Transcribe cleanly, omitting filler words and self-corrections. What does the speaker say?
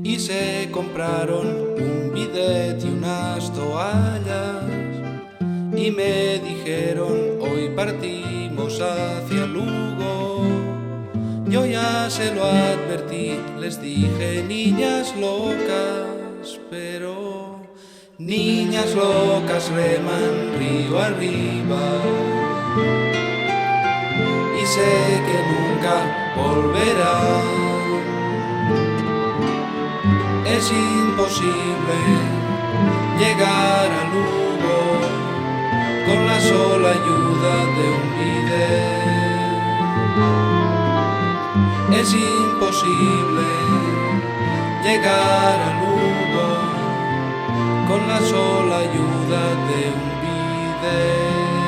y se compraron un bidet y unas toallas y me dijeron: hoy partimos hacia Lugo. Yo ya se lo advertí, les dije: niñas locas, pero niñas locas reman río arriba y sé que nunca volverán. Es imposible llegar a Lugo con la sola ayuda de un bidet. Es imposible llegar a Lugo con la sola ayuda de un bidet.